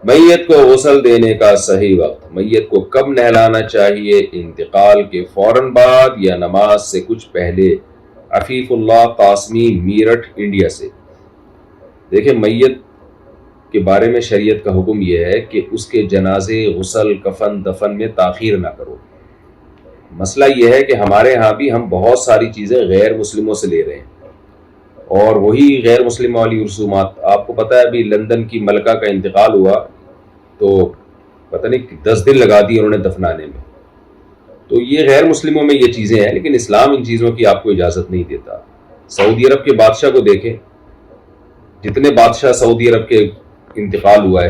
میت کو غسل دینے کا صحیح وقت، میت کو کب نہلانا چاہیے؟ انتقال کے فوراً بعد یا نماز سے کچھ پہلے؟ عفیف اللہ قاسمی، میرٹھ، انڈیا سے۔ دیکھیں، میت کے بارے میں شریعت کا حکم یہ ہے کہ اس کے جنازے، غسل، کفن، دفن میں تاخیر نہ کرو۔ مسئلہ یہ ہے کہ ہمارے ہاں بھی ہم بہت ساری چیزیں غیر مسلموں سے لے رہے ہیں، اور وہی غیر مسلم والی رسومات۔ آپ کو پتہ ہے ابھی لندن کی ملکہ کا انتقال ہوا تو پتہ نہیں 10 دن لگا دیے انہوں نے دفنانے میں۔ تو یہ غیر مسلموں میں یہ چیزیں ہیں، لیکن اسلام ان چیزوں کی آپ کو اجازت نہیں دیتا۔ سعودی عرب کے بادشاہ کو دیکھیں، جتنے بادشاہ سعودی عرب کے انتقال ہوا ہے،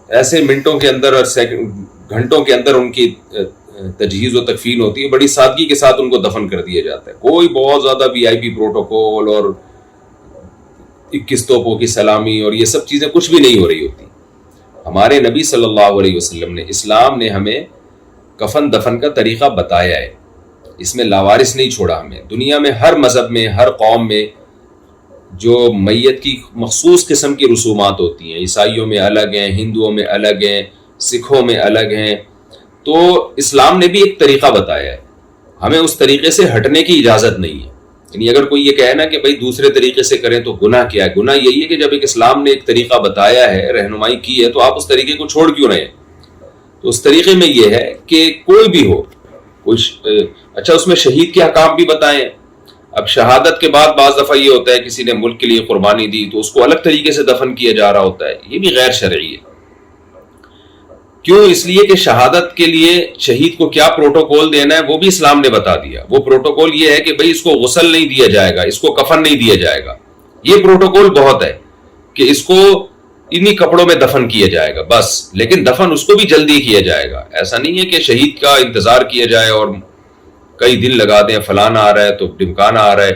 ایسے منٹوں کے اندر اور گھنٹوں کے اندر ان کی تجہیز و تکفین ہوتی ہے، بڑی سادگی کے ساتھ ان کو دفن کر دیا جاتا ہے۔ کوئی بہت زیادہ وی آئی پی پروٹوکول اور 21 توپوں کی سلامی اور یہ سب چیزیں کچھ بھی نہیں ہو رہی ہوتی۔ ہمارے نبی صلی اللہ علیہ وسلم نے، اسلام نے ہمیں کفن دفن کا طریقہ بتایا ہے، اس میں لاوارث نہیں چھوڑا ہمیں۔ دنیا میں ہر مذہب میں، ہر قوم میں جو میت کی مخصوص قسم کی رسومات ہوتی ہیں، عیسائیوں میں الگ ہیں، ہندوؤں میں الگ ہیں، سکھوں میں الگ ہیں، تو اسلام نے بھی ایک طریقہ بتایا ہے، ہمیں اس طریقے سے ہٹنے کی اجازت نہیں ہے۔ یعنی اگر کوئی یہ کہے نا کہ بھائی دوسرے طریقے سے کریں تو گناہ کیا ہے؟ گناہ یہی ہے کہ جب ایک اسلام نے ایک طریقہ بتایا ہے، رہنمائی کی ہے، تو آپ اس طریقے کو چھوڑ کیوں رہے ہیں؟ تو اس طریقے میں یہ ہے کہ کوئی بھی ہو، اچھا اس میں شہید کے حکام بھی بتائیں۔ اب شہادت کے بعد بعض دفعہ یہ ہوتا ہے کسی نے ملک کے لیے قربانی دی تو اس کو الگ طریقے سے دفن کیا جا رہا ہوتا ہے، یہ بھی غیر شرعی ہے۔ کیوں؟ اس لیے کہ شہادت کے لیے شہید کو کیا پروٹوکول دینا ہے وہ بھی اسلام نے بتا دیا۔ وہ پروٹوکول یہ ہے کہ بھئی اس کو غسل نہیں دیا جائے گا، اس کو کفن نہیں دیا جائے گا۔ یہ پروٹوکول بہت ہے کہ اس کو انہی کپڑوں میں دفن کیا جائے گا بس، لیکن دفن اس کو بھی جلدی کیا جائے گا۔ ایسا نہیں ہے کہ شہید کا انتظار کیا جائے اور کئی دن لگا دیں، فلانا آ رہا ہے تو ڈمکانا آ رہا ہے،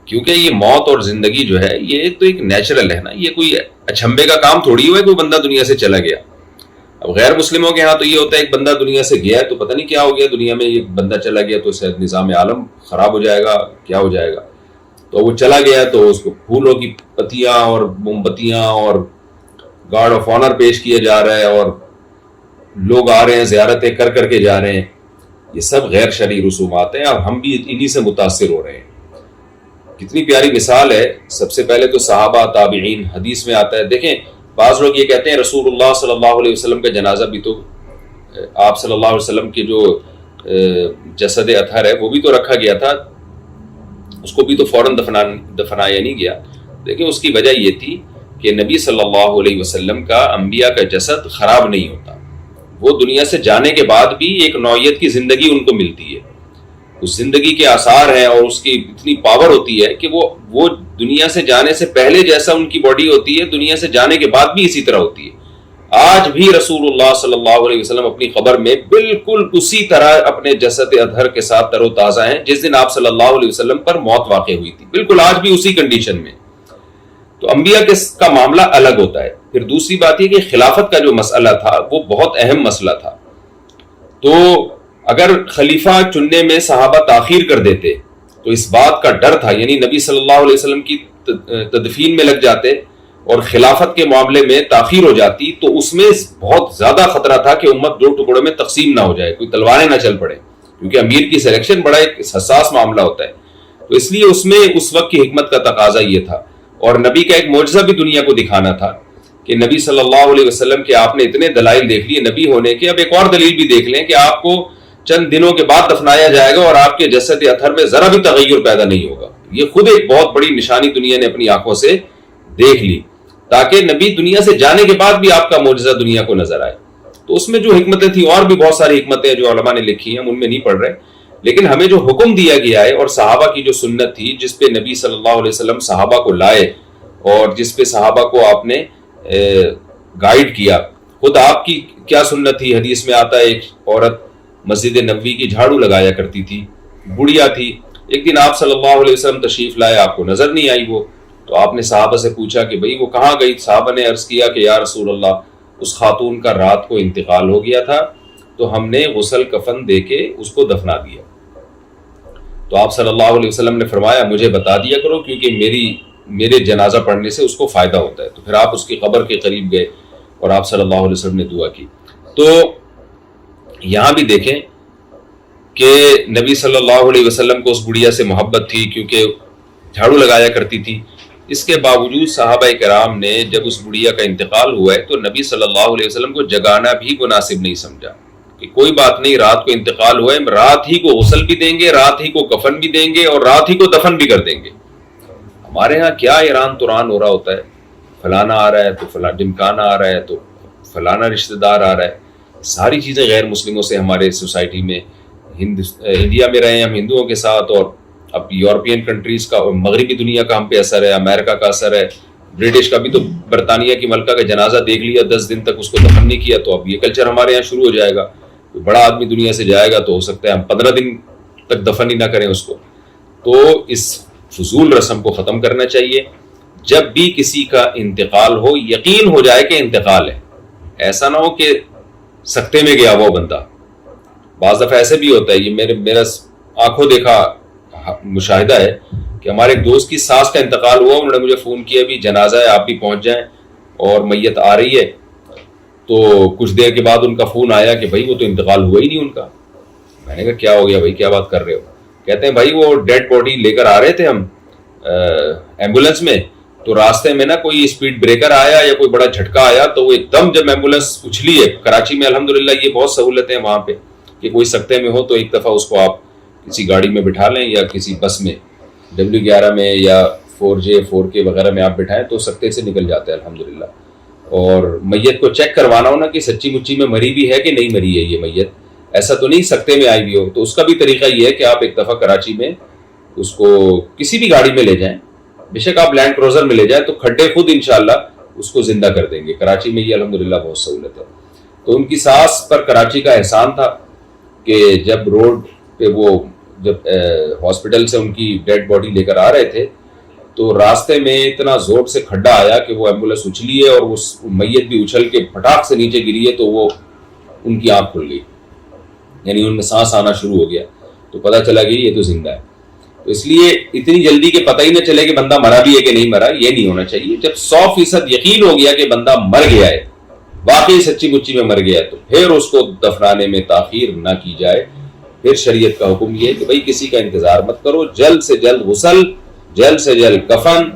کیونکہ یہ موت اور زندگی جو ہے یہ تو ایک نیچرل ہے نا، یہ کوئی اچھمبے کا کام تھوڑی ہوا ہے کوئی بندہ دنیا سے چلا گیا۔ اب غیر مسلموں کے ہاں تو یہ ہوتا ہے ایک بندہ دنیا سے گیا ہے تو پتہ نہیں کیا ہو گیا دنیا میں، ایک بندہ چلا گیا تو شاید نظام عالم خراب ہو جائے گا، کیا ہو جائے گا۔ تو وہ چلا گیا تو اس کو پھولوں کی پتیاں اور موم بتیاں اور گارڈ آف آنر پیش کیا جا رہا ہے، اور لوگ آ رہے ہیں زیارتیں کر کر کے جا رہے ہیں۔ یہ سب غیر شرعی رسومات ہیں، اور ہم بھی انہی سے متاثر ہو رہے ہیں۔ کتنی پیاری مثال ہے، سب سے پہلے تو صحابہ، تابعین، حدیث میں آتا ہے۔ دیکھیں بعض لوگ یہ کہتے ہیں رسول اللہ صلی اللہ علیہ وسلم کا جنازہ بھی تو، آپ صلی اللہ علیہ وسلم کے جو جسد اطہر ہے وہ بھی تو رکھا گیا تھا، اس کو بھی تو فوراً دفنایا نہیں گیا۔ دیکھیں اس کی وجہ یہ تھی کہ نبی صلی اللہ علیہ وسلم کا، انبیاء کا جسد خراب نہیں ہوتا، وہ دنیا سے جانے کے بعد بھی ایک نوعیت کی زندگی ان کو ملتی ہے، اس زندگی کے آثار ہیں، اور اس کی اتنی پاور ہوتی ہے کہ وہ دنیا سے جانے سے پہلے جیسا ان کی باڈی ہوتی ہے دنیا سے جانے کے بعد بھی اسی طرح ہوتی ہے۔ آج بھی رسول اللہ صلی اللہ علیہ وسلم اپنی قبر میں بالکل اسی طرح اپنے جسد اطہر کے ساتھ تر و تازہ ہیں جس دن آپ صلی اللہ علیہ وسلم پر موت واقع ہوئی تھی، بالکل آج بھی اسی کنڈیشن میں۔ تو انبیاء کا معاملہ الگ ہوتا ہے۔ پھر دوسری بات یہ کہ خلافت کا جو مسئلہ تھا وہ بہت اہم مسئلہ تھا، تو اگر خلیفہ چننے میں صحابہ تاخیر کر دیتے تو اس بات کا ڈر تھا، یعنی نبی صلی اللہ علیہ وسلم کی تدفین میں لگ جاتے اور خلافت کے معاملے میں تاخیر ہو جاتی تو اس میں بہت زیادہ خطرہ تھا کہ امت دو ٹکڑوں میں تقسیم نہ ہو جائے، کوئی تلواریں نہ چل پڑے، کیونکہ امیر کی سلیکشن بڑا ایک حساس معاملہ ہوتا ہے۔ تو اس لیے اس میں اس وقت کی حکمت کا تقاضا یہ تھا، اور نبی کا ایک معجزہ بھی دنیا کو دکھانا تھا کہ نبی صلی اللہ علیہ وسلم کے آپ نے اتنے دلائل دیکھ لیے نبی ہونے کے، اب ایک اور دلیل بھی دیکھ لیں کہ آپ کو چند دنوں کے بعد دفنایا جائے گا اور آپ کے جسد اطہر میں ذرا بھی تغیر پیدا نہیں ہوگا۔ یہ خود ایک بہت بڑی نشانی دنیا نے اپنی آنکھوں سے دیکھ لی، تاکہ نبی دنیا سے جانے کے بعد بھی آپ کا معجزہ دنیا کو نظر آئے۔ تو اس میں جو حکمتیں تھیں، اور بھی بہت ساری حکمتیں جو علماء نے لکھی ہیں، ہم ان میں نہیں پڑھ رہے، لیکن ہمیں جو حکم دیا گیا ہے اور صحابہ کی جو سنت تھی جس پہ نبی صلی اللہ علیہ وسلم صحابہ کو لائے اور جس پہ صحابہ کو آپ نے گائیڈ کیا، خود آپ کی کیا سنت تھی؟ حدیث میں آتا ہے ایک عورت مسجد نبوی کی جھاڑو لگایا کرتی تھی، بڑھیا تھی۔ ایک دن آپ صلی اللہ علیہ وسلم تشریف لائے، آپ کو نظر نہیں آئی وہ، تو آپ نے صحابہ سے پوچھا کہ بھئی وہ کہاں گئی؟ صحابہ نے عرض کیا کہ یا رسول اللہ، اس خاتون کا رات کو انتقال ہو گیا تھا تو ہم نے غسل کفن دے کے اس کو دفنا دیا۔ تو آپ صلی اللہ علیہ وسلم نے فرمایا مجھے بتا دیا کرو کیونکہ میرے جنازہ پڑھنے سے اس کو فائدہ ہوتا ہے۔ تو پھر آپ اس کی قبر کے قریب گئے اور آپ صلی اللہ علیہ وسلم نے دعا کی. تو یہاں بھی دیکھیں کہ نبی صلی اللہ علیہ وسلم کو اس بڑھیا سے محبت تھی کیونکہ جھاڑو لگایا کرتی تھی. اس کے باوجود صحابہ کرام نے جب اس بڑھیا کا انتقال ہوا ہے تو نبی صلی اللہ علیہ وسلم کو جگانا بھی مناسب نہیں سمجھا کہ کوئی بات نہیں، رات کو انتقال ہوا ہے، رات ہی کو غسل بھی دیں گے، رات ہی کو کفن بھی دیں گے اور رات ہی کو دفن بھی کر دیں گے. ہمارے ہاں کیا ایران توران ہو رہا ہوتا ہے، فلانا آ رہا ہے تو فلاں ڈمکانا آ رہا ہے تو فلانا رشتہ دار آ رہا ہے. ساری چیزیں غیر مسلموں سے ہمارے سوسائٹی میں، انڈیا میں رہے ہم ہندوؤں کے ساتھ، اور اب یورپین کنٹریز کا اور مغربی دنیا کا ہم پہ اثر ہے، امریکہ کا اثر ہے، برٹش کا بھی. تو برطانیہ کی ملکہ کا جنازہ دیکھ لیا، 10 دن تک اس کو دفن نہیں کیا، تو اب یہ کلچر ہمارے یہاں شروع ہو جائے گا. کوئی بڑا آدمی دنیا سے جائے گا تو ہو سکتا ہے ہم 15 دن تک دفن ہی نہ کریں اس کو. تو اس فضول رسم کو ختم کرنا چاہیے. جب بھی کسی کا انتقال ہو یقین ہو جائے کہ انتقال ہے، ایسا نہ ہو کہ سکتے میں گیا وہ بندہ. بعض دفعہ ایسے بھی ہوتا ہے، یہ میرا آنکھوں دیکھا مشاہدہ ہے کہ ہمارے ایک دوست کی ساس کا انتقال ہوا، انہوں نے مجھے فون کیا بھی جنازہ ہے آپ بھی پہنچ جائیں اور میت آ رہی ہے. تو کچھ دیر کے بعد ان کا فون آیا کہ بھائی وہ تو انتقال ہوا ہی نہیں ان کا. میں نے کہا کیا ہو گیا بھائی، کیا بات کر رہے ہو؟ کہتے ہیں بھائی وہ ڈیڈ باڈی لے کر آ رہے تھے ہم ایمبولینس میں، تو راستے میں نا کوئی اسپیڈ بریکر آیا یا کوئی بڑا جھٹکا آیا تو وہ ایک دم جب ایمبولینس اچھلی ہے. کراچی میں الحمدللہ یہ بہت سہولتیں ہیں وہاں پہ کہ کوئی سکتے میں ہو تو ایک دفعہ اس کو آپ کسی گاڑی میں بٹھا لیں یا کسی بس میں W11 میں یا 4J 4K وغیرہ میں آپ بٹھائیں تو سکتے سے نکل جاتے ہیں الحمدللہ. اور میت کو چیک کروانا ہو نا کہ سچی مچی میں مری بھی ہے کہ نہیں مری ہے یہ میت، ایسا تو نہیں سکتے میں آئی ہوئی ہو. تو اس کا بھی طریقہ یہ ہے کہ آپ ایک دفعہ کراچی میں اس کو کسی بھی گاڑی میں لے جائیں، بے شک آپ لینڈ کروزر میں لے جائیں تو کھڈے خود انشاءاللہ اس کو زندہ کر دیں گے. کراچی میں یہ الحمدللہ بہت سہولت ہے. تو ان کی ساس پر کراچی کا احسان تھا کہ جب روڈ پہ وہ جب ہاسپٹل سے ان کی ڈیڈ باڈی لے کر آ رہے تھے تو راستے میں اتنا زور سے کھڈا آیا کہ وہ ایمبولینس اچھلی ہے اور وہ میت بھی اچھل کے پٹاخ سے نیچے گری ہے. تو وہ ان کی آنکھ کھل گئی، یعنی ان میں سانس آنا شروع ہو گیا. تو پتہ چلا کہ یہ تو زندہ ہے. تو اس لیے اتنی جلدی کہ پتہ ہی نہ چلے کہ بندہ مرا بھی ہے کہ نہیں مرا، یہ نہیں ہونا چاہیے. جب 100% یقین ہو گیا کہ بندہ مر گیا ہے، واقعی سچی مچی میں مر گیا ہے، تو پھر اس کو دفنانے میں تاخیر نہ کی جائے. پھر شریعت کا حکم یہ ہے کہ بھائی کسی کا انتظار مت کرو، جلد سے جلد غسل، جلد سے جلد کفن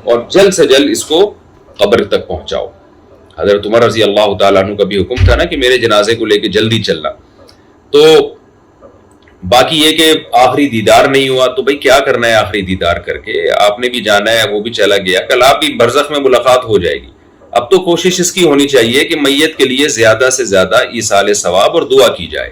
اور جلد سے جلد اس کو قبر تک پہنچاؤ. حضرت عمر رضی اللہ تعالیٰ عنہ کا بھی حکم تھا نا کہ میرے جنازے کو لے کے جلدی چلنا. تو باقی یہ کہ آخری دیدار نہیں ہوا تو بھائی کیا کرنا ہے آخری دیدار کر کے، آپ نے بھی جانا ہے، وہ بھی چلا گیا، کل آپ بھی برزخ میں ملاقات ہو جائے گی. اب تو کوشش اس کی ہونی چاہیے کہ میت کے لیے زیادہ سے زیادہ ایصال ثواب اور دعا کی جائے،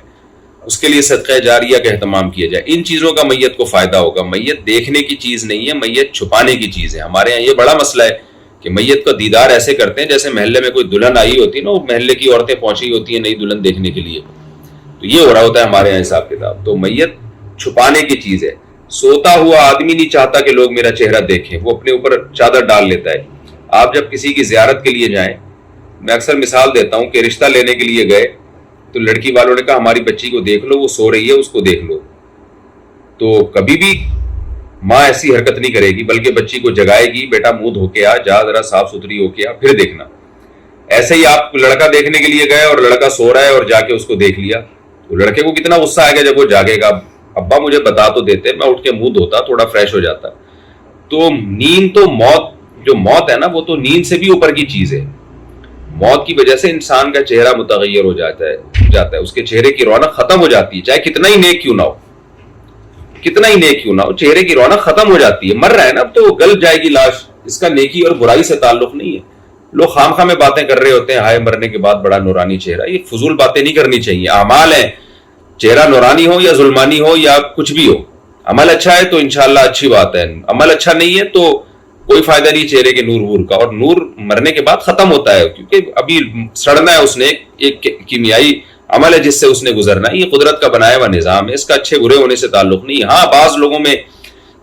اس کے لیے صدقہ جاریہ کا اہتمام کیا جائے. ان چیزوں کا میت کو فائدہ ہوگا. میت دیکھنے کی چیز نہیں ہے، میت چھپانے کی چیز ہے. ہمارے یہاں یہ بڑا مسئلہ ہے کہ میت کا دیدار ایسے کرتے ہیں جیسے محلے میں کوئی دلہن آئی ہوتی ہے نا، وہ محلے کی عورتیں پہنچی ہوتی ہیں نئی دلہن دیکھنے کے لیے. تو یہ ہو رہا ہوتا ہے ہمارے یہاں حساب کتاب. تو میت چھپانے کی چیز ہے. سوتا ہوا آدمی نہیں چاہتا کہ لوگ میرا چہرہ دیکھیں، وہ اپنے اوپر چادر ڈال لیتا ہے. آپ جب کسی کی زیارت کے لیے جائیں، میں اکثر مثال دیتا ہوں کہ رشتہ لینے کے لیے گئے تو لڑکی والوں نے کہا ہماری بچی کو دیکھ لو، وہ سو رہی ہے، اس کو دیکھ لو. تو کبھی بھی ماں ایسی حرکت نہیں کرے گی، بلکہ بچی کو جگائے گی، بیٹا منہ دھو کے آ، جا ذرا صاف ستھری ہو کے آ، پھر دیکھنا. ایسے ہی آپ لڑکا دیکھنے کے لیے گئے اور لڑکا سو رہا ہے اور جا کے اس کو دیکھ لیا، تو لڑکے کو کتنا غصہ آئے گا جب وہ جاگے گا. ابا مجھے بتا تو دیتے، میں اٹھ کے منہ دھوتا، تھوڑا فریش ہو جاتا. تو نیند تو جو موت ہے نا، وہ تو نیند سے بھی اوپر کی چیز ہے. موت کی وجہ سے انسان کا چہرہ متغیر ہو جاتا ہے، اس کے چہرے کی رونق ختم ہو جاتی ہے، چاہے کتنا ہی نیک کیوں نہ ہو، کتنا ہی نیک کیوں نہ ہو، چہرے کی رونق ختم ہو جاتی ہے. مر رہا ہے نا اب تو گل جائے گی لاش. اس کا نیکی اور برائی سے تعلق نہیں ہے. لوگ خام خواہ میں باتیں کر رہے ہوتے ہیں، ہائے مرنے کے بعد بڑا نورانی چہرہ. یہ فضول باتیں نہیں کرنی چاہیے. اعمال ہیں، چہرہ نورانی ہو یا ظلمانی ہو یا کچھ بھی ہو، عمل اچھا ہے تو انشاءاللہ اچھی بات ہے. عمل اچھا نہیں ہے تو کوئی فائدہ نہیں چہرے کے نور وور کا. اور نور مرنے کے بعد ختم ہوتا ہے، کیونکہ ابھی سڑنا ہے، اس نے ایک کیمیائی عمل ہے جس سے اس نے گزرنا ہے. یہ قدرت کا بنایا ہوا نظام ہے، اس کا اچھے برے ہونے سے تعلق نہیں. ہاں بعض لوگوں میں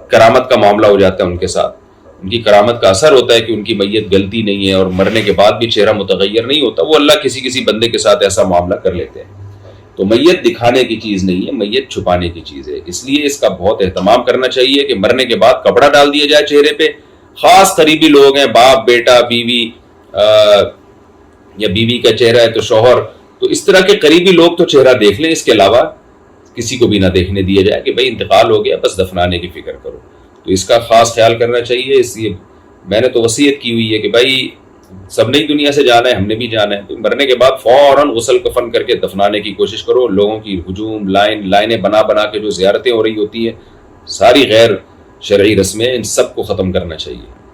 کرامت کا معاملہ ہو جاتا ہے، ان کے ساتھ ان کی کرامت کا اثر ہوتا ہے کہ ان کی میت گلتی نہیں ہے اور مرنے کے بعد بھی چہرہ متغیر نہیں ہوتا. وہ اللہ کسی بندے کے ساتھ ایسا معاملہ کر لیتے ہیں. تو میت دکھانے کی چیز نہیں ہے، میت چھپانے کی چیز ہے. اس لیے اس کا بہت اہتمام کرنا چاہیے کہ مرنے کے بعد کپڑا ڈال دیا جائے چہرے پہ. خاص قریبی لوگ ہیں، باپ، بیٹا، بیوی، یا بیوی کا چہرہ ہے تو شوہر، تو اس طرح کے قریبی لوگ تو چہرہ دیکھ لیں، اس کے علاوہ کسی کو بھی نہ دیکھنے دیا جائے کہ بھائی انتقال ہو گیا بس دفنانے کی فکر کرو. تو اس کا خاص خیال کرنا چاہیے. اس لیے میں نے تو وصیت کی ہوئی ہے کہ بھائی سب نے ہی دنیا سے جانا ہے، ہم نے بھی جانا ہے، تو مرنے کے بعد فوراً غسل کفن کر کے دفنانے کی کوشش کرو. لوگوں کی ہجوم لائنیں بنا بنا کے جو زیارتیں ہو رہی ہوتی ہیں، ساری غیر شرعی رسمیں، ان سب کو ختم کرنا چاہیے.